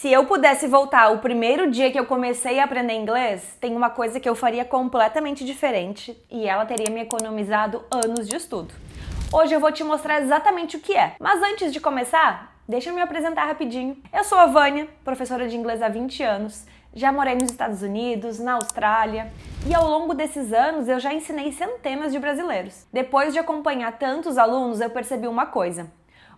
Se eu pudesse voltar o primeiro dia que eu comecei a aprender inglês, tem uma coisa que eu faria completamente diferente e ela teria me economizado anos de estudo. Hoje eu vou te mostrar exatamente o que é. Mas antes de começar, deixa eu me apresentar rapidinho. Eu sou a Vânia, professora de inglês há 20 anos, já morei nos Estados Unidos, na Austrália e ao longo desses anos eu já ensinei centenas de brasileiros. Depois de acompanhar tantos alunos, eu percebi uma coisa.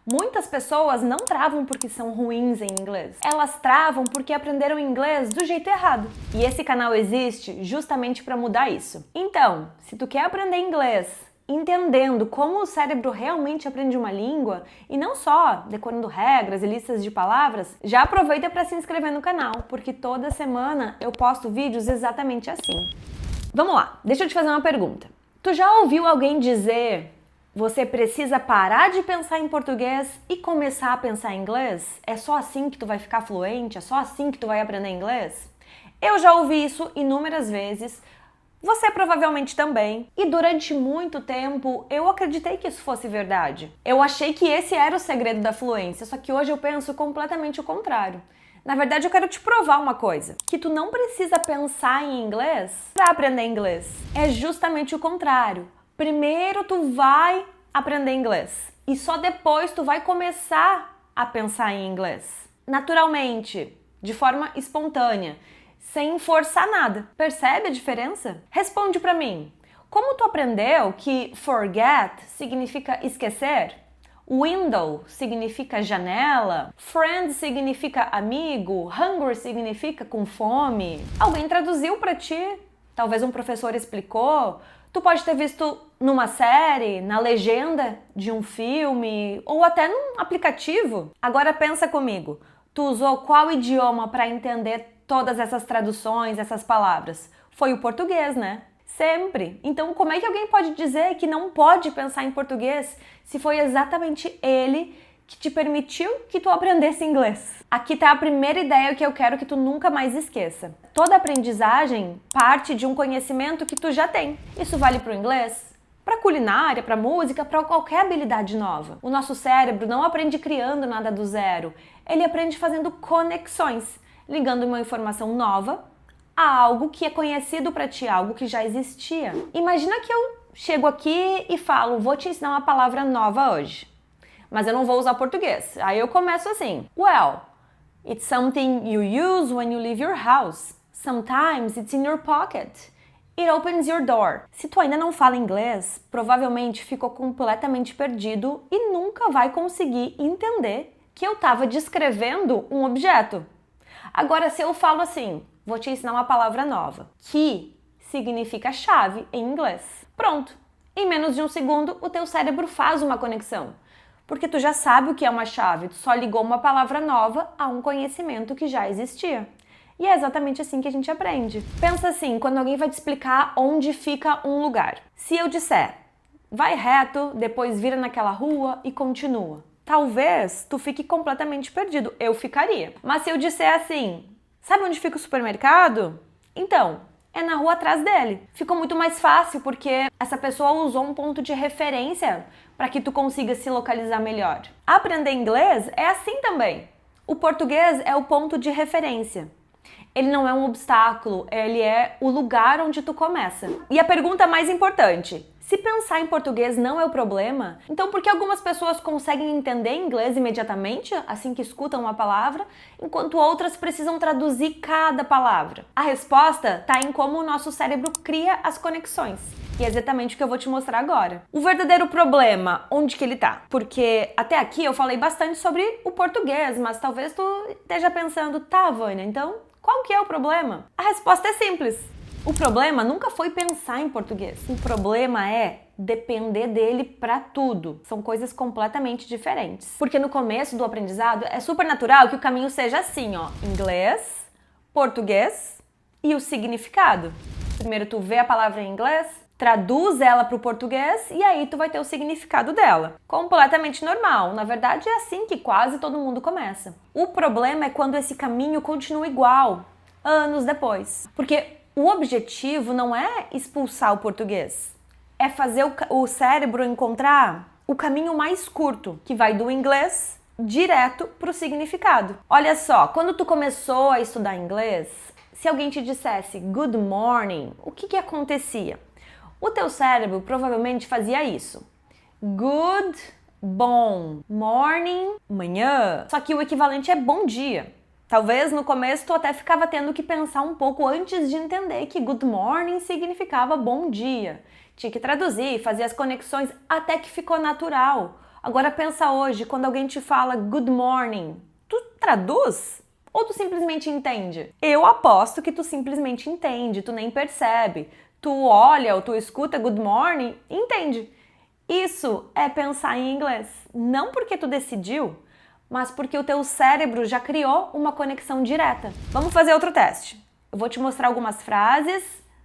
Muitas pessoas não travam porque são ruins em inglês. Elas travam porque aprenderam inglês do jeito errado. E esse canal existe justamente para mudar isso. Então, se tu quer aprender inglês entendendo como o cérebro realmente aprende uma língua e não só decorando regras e listas de palavras, já aproveita para se inscrever no canal, porque toda semana eu posto vídeos exatamente assim. Vamos lá, deixa eu te fazer uma pergunta. Tu já ouviu alguém dizer: você precisa parar de pensar em português e começar a pensar em inglês? É só assim que tu vai ficar fluente? É só assim que tu vai aprender inglês? Eu já ouvi isso inúmeras vezes, você provavelmente também. E durante muito tempo eu acreditei que isso fosse verdade. Eu achei que esse era o segredo da fluência, só que hoje eu penso completamente o contrário. Na verdade, eu quero te provar uma coisa, que tu não precisa pensar em inglês para aprender inglês. É justamente o contrário. Primeiro tu vai aprender inglês e só depois tu vai começar a pensar em inglês. Naturalmente, de forma espontânea, sem forçar nada. Percebe a diferença? Responde pra mim. Como tu aprendeu que forget significa esquecer? Window significa janela, friend significa amigo, hungry significa com fome. Alguém traduziu pra ti? Talvez um professor explicou? Tu pode ter visto numa série, na legenda de um filme ou até num aplicativo. Agora pensa comigo, tu usou qual idioma para entender todas essas traduções, essas palavras? Foi o português, né? Sempre. Então como é que alguém pode dizer que não pode pensar em português se foi exatamente ele que te permitiu que tu aprendesse inglês? Aqui tá a primeira ideia que eu quero que tu nunca mais esqueça. Toda aprendizagem parte de um conhecimento que tu já tem. Isso vale para o inglês, para culinária, para música, para qualquer habilidade nova. O nosso cérebro não aprende criando nada do zero. Ele aprende fazendo conexões, ligando uma informação nova a algo que é conhecido para ti, algo que já existia. Imagina que eu chego aqui e falo: vou te ensinar uma palavra nova hoje. Mas eu não vou usar português. Aí eu começo assim: well, it's something you use when you leave your house. Sometimes it's in your pocket. It opens your door. Se tu ainda não fala inglês, provavelmente ficou completamente perdido e nunca vai conseguir entender que eu estava descrevendo um objeto. Agora, se eu falo assim: vou te ensinar uma palavra nova. Key significa chave em inglês. Pronto. Em menos de um segundo, o teu cérebro faz uma conexão. Porque tu já sabe o que é uma chave, tu só ligou uma palavra nova a um conhecimento que já existia. E é exatamente assim que a gente aprende. Pensa assim, quando alguém vai te explicar onde fica um lugar. Se eu disser: vai reto, depois vira naquela rua e continua. Talvez tu fique completamente perdido. Eu ficaria. Mas se eu disser assim: sabe onde fica o supermercado? Então, é na rua atrás dele. Ficou muito mais fácil porque essa pessoa usou um ponto de referência para que tu consiga se localizar melhor. Aprender inglês é assim também. O português é o ponto de referência. Ele não é um obstáculo, ele é o lugar onde tu começa. E a pergunta mais importante: se pensar em português não é o problema, então por que algumas pessoas conseguem entender inglês imediatamente, assim que escutam uma palavra, enquanto outras precisam traduzir cada palavra? A resposta está em como o nosso cérebro cria as conexões. E é exatamente o que eu vou te mostrar agora. O verdadeiro problema, onde que ele tá? Porque até aqui eu falei bastante sobre o português, mas talvez tu esteja pensando: tá, Vânia, então qual que é o problema? A resposta é simples. O problema nunca foi pensar em português. O problema é depender dele para tudo. São coisas completamente diferentes. Porque no começo do aprendizado é super natural que o caminho seja assim, ó: inglês, português e o significado. Primeiro tu vê a palavra em inglês, traduz ela para o português e aí tu vai ter o significado dela. Completamente normal. Na verdade é assim que quase todo mundo começa. O problema é quando esse caminho continua igual, anos depois. Porque o objetivo não é expulsar o português, é fazer o cérebro encontrar o caminho mais curto, que vai do inglês direto pro significado. Olha só, quando tu começou a estudar inglês, se alguém te dissesse good morning, o que acontecia? O teu cérebro provavelmente fazia isso. Good, bom, morning, manhã. Só que o equivalente é bom dia. Talvez no começo tu até ficava tendo que pensar um pouco antes de entender que good morning significava bom dia. Tinha que traduzir, fazer as conexões até que ficou natural. Agora pensa hoje, quando alguém te fala good morning, tu traduz? Ou tu simplesmente entende? Eu aposto que tu simplesmente entende, tu nem percebe. Tu olha ou tu escuta good morning e entende. Isso é pensar em inglês. Não porque tu decidiu, mas porque o teu cérebro já criou uma conexão direta. Vamos fazer outro teste. Eu vou te mostrar algumas frases,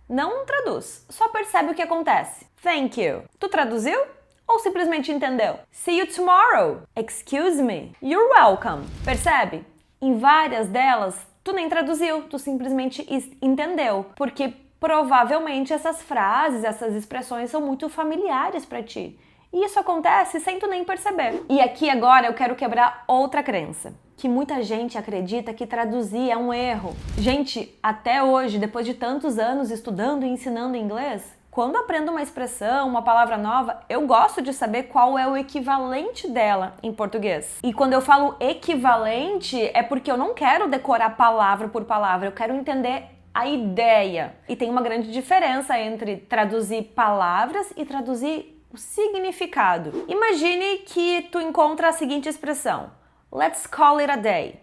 não traduz, só percebe o que acontece. Thank you. Tu traduziu? Ou simplesmente entendeu? See you tomorrow. Excuse me. You're welcome. Percebe? Em várias delas, tu nem traduziu, tu simplesmente entendeu. Porque provavelmente essas frases, essas expressões são muito familiares para ti. E isso acontece sem tu nem perceber. E aqui agora eu quero quebrar outra crença. Que muita gente acredita que traduzir é um erro. Gente, até hoje, depois de tantos anos estudando e ensinando inglês, quando aprendo uma expressão, uma palavra nova, eu gosto de saber qual é o equivalente dela em português. E quando eu falo equivalente, é porque eu não quero decorar palavra por palavra, eu quero entender a ideia. E tem uma grande diferença entre traduzir palavras e traduzir o significado. Imagine que tu encontra a seguinte expressão: let's call it a day.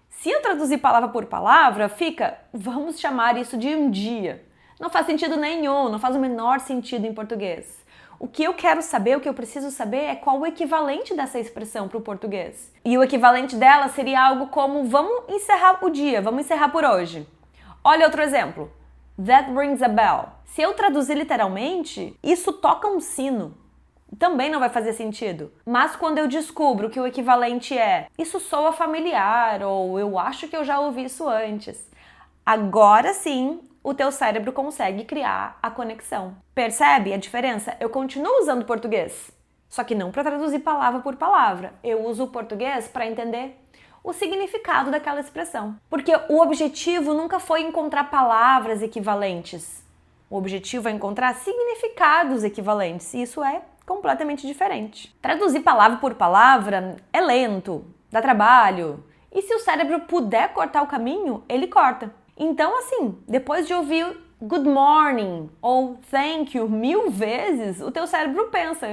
Se eu traduzir palavra por palavra, fica vamos chamar isso de um dia. Não faz sentido nenhum, não faz o menor sentido em português. O que eu quero saber, o que eu preciso saber é qual o equivalente dessa expressão para o português. E o equivalente dela seria algo como vamos encerrar o dia, vamos encerrar por hoje. Olha outro exemplo. That rings a bell. Se eu traduzir literalmente, isso toca um sino. Também não vai fazer sentido. Mas quando eu descubro que o equivalente é isso soa familiar ou eu acho que eu já ouvi isso antes, agora sim o teu cérebro consegue criar a conexão. Percebe a diferença? Eu continuo usando português, só que não para traduzir palavra por palavra. Eu uso o português para entender o significado daquela expressão. Porque o objetivo nunca foi encontrar palavras equivalentes. O objetivo é encontrar significados equivalentes. E isso é completamente diferente. Traduzir palavra por palavra é lento, dá trabalho. E se o cérebro puder cortar o caminho, ele corta. Então, assim, depois de ouvir good morning ou thank you 1000 vezes, o teu cérebro pensa,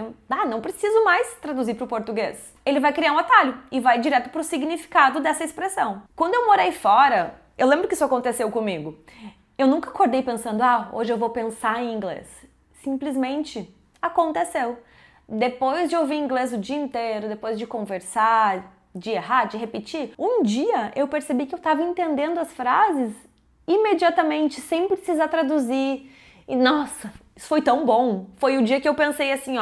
não preciso mais traduzir para o português. Ele vai criar um atalho e vai direto para o significado dessa expressão. Quando eu morei fora, eu lembro que isso aconteceu comigo. Eu nunca acordei pensando, hoje eu vou pensar em inglês. Simplesmente aconteceu. Depois de ouvir inglês o dia inteiro, depois de conversar, de errar, de repetir, um dia eu percebi que eu estava entendendo as frases imediatamente, sem precisar traduzir. E nossa, isso foi tão bom. Foi o dia que eu pensei assim,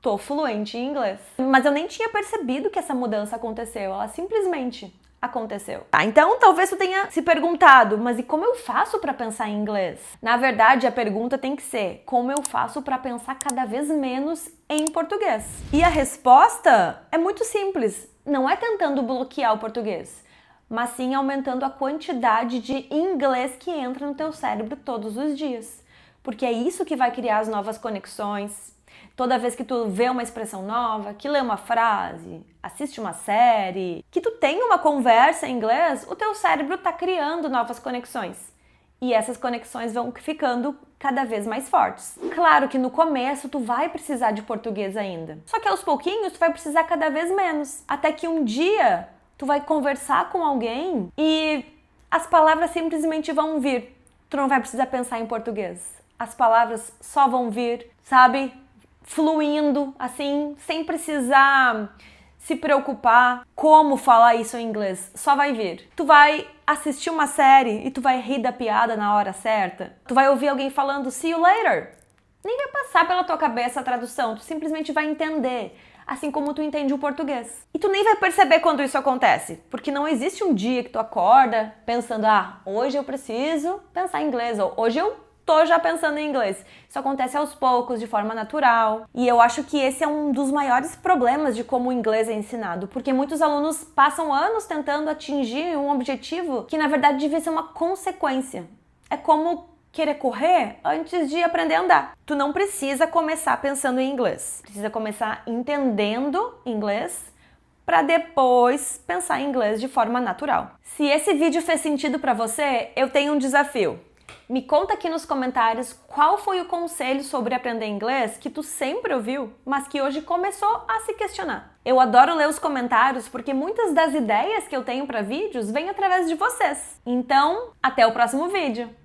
tô fluente em inglês. Mas eu nem tinha percebido que essa mudança aconteceu, ela simplesmente aconteceu. Então talvez tu tenha se perguntado, mas e como eu faço para pensar em inglês? Na verdade, a pergunta tem que ser, como eu faço para pensar cada vez menos em português? E a resposta é muito simples, não é tentando bloquear o português, mas sim aumentando a quantidade de inglês que entra no teu cérebro todos os dias. Porque é isso que vai criar as novas conexões. Toda vez que tu vê uma expressão nova, que lê uma frase, assiste uma série, que tu tem uma conversa em inglês, o teu cérebro está criando novas conexões. E essas conexões vão ficando cada vez mais fortes. Claro que no começo tu vai precisar de português ainda. Só que aos pouquinhos tu vai precisar cada vez menos. Até que um dia tu vai conversar com alguém e as palavras simplesmente vão vir. Tu não vai precisar pensar em português. As palavras só vão vir, sabe? Fluindo, assim, sem precisar se preocupar como falar isso em inglês. Só vai vir. Tu vai assistir uma série e tu vai rir da piada na hora certa. Tu vai ouvir alguém falando see you later. Nem vai passar pela tua cabeça a tradução. Tu simplesmente vai entender. Assim como tu entende o português. E tu nem vai perceber quando isso acontece, porque não existe um dia que tu acorda pensando, hoje eu preciso pensar em inglês, ou hoje eu tô já pensando em inglês. Isso acontece aos poucos, de forma natural. E eu acho que esse é um dos maiores problemas de como o inglês é ensinado, porque muitos alunos passam anos tentando atingir um objetivo que na verdade devia ser uma consequência. É como querer correr antes de aprender a andar. Tu não precisa começar pensando em inglês. Precisa começar entendendo inglês para depois pensar em inglês de forma natural. Se esse vídeo fez sentido para você, eu tenho um desafio. Me conta aqui nos comentários qual foi o conselho sobre aprender inglês que tu sempre ouviu, mas que hoje começou a se questionar. Eu adoro ler os comentários porque muitas das ideias que eu tenho para vídeos vêm através de vocês. Então, até o próximo vídeo!